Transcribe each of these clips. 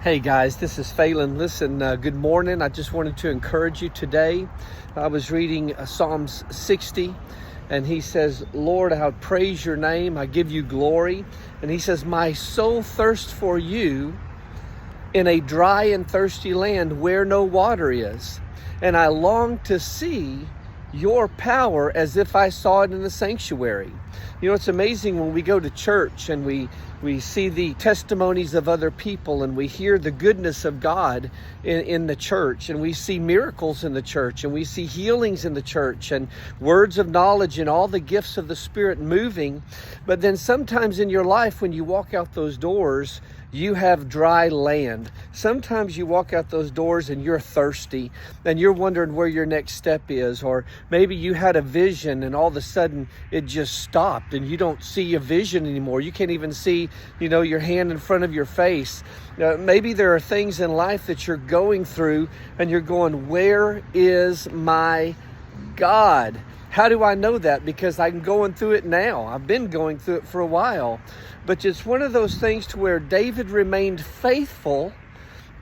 Hey guys, this is Phelan. Listen, good morning. I just wanted to encourage you today. I was reading Psalms 60, and he says, Lord, I praise your name. I give you glory. And he says, my soul thirsts for you in a dry and thirsty land where no water is. And I long to see your power as if I saw it in the sanctuary. You know, it's amazing when we go to church and we see the testimonies of other people and we hear the goodness of God in the church, and we see miracles in the church, and we see healings in the church, and words of knowledge and all the gifts of the Spirit moving. But then sometimes in your life, when you walk out those doors, you have dry land. Sometimes you walk out those doors and you're thirsty and you're wondering where your next step is. Or maybe you had a vision and all of a sudden it just stopped and you don't see a vision anymore. You can't even see, your hand in front of your face. Maybe there are things in life that you're going through and you're going, where is my God? How do I know that? Because I'm going through it now. I've been going through it for a while. But it's one of those things to where David remained faithful,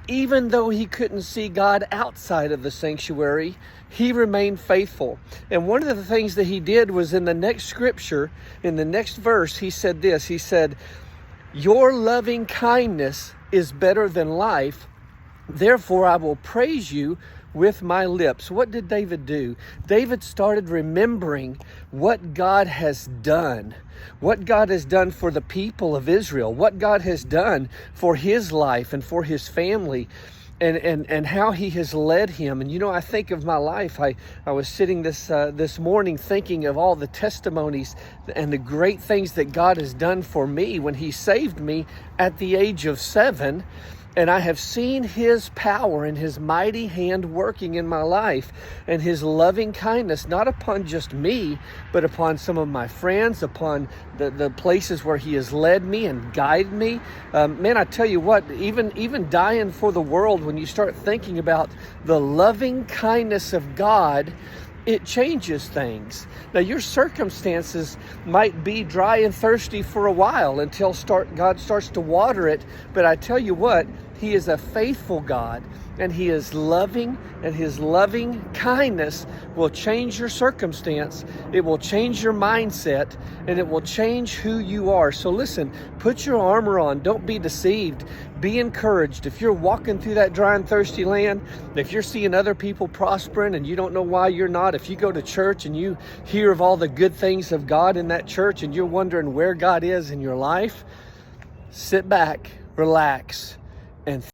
even though he couldn't see God outside of the sanctuary. He remained faithful. And one of the things that he did was in the next scripture, in the next verse, he said this. He said, your loving kindness is better than life. Therefore, I will praise you with my lips. What did David do? David started remembering what God has done, what God has done for the people of Israel, what God has done for his life and for his family, and how he has led him. And I think of my life. I was sitting this morning thinking of all the testimonies and the great things that God has done for me when he saved me at the age of 7. And I have seen his power and his mighty hand working in my life, and his loving kindness, not upon just me, but upon some of my friends, upon the places where he has led me and guided me. Man, I tell you what, even dying for the world, when you start thinking about the loving kindness of God, it changes things. Now, your circumstances might be dry and thirsty for a while until God starts to water it. But I tell you what, he is a faithful God, and he is loving, and his loving kindness will change your circumstance. It will change your mindset, and it will change who you are. So listen, put your armor on. Don't be deceived. Be encouraged. If you're walking through that dry and thirsty land, if you're seeing other people prospering and you don't know why you're not, if you go to church and you hear of all the good things of God in that church and you're wondering where God is in your life, sit back, relax, and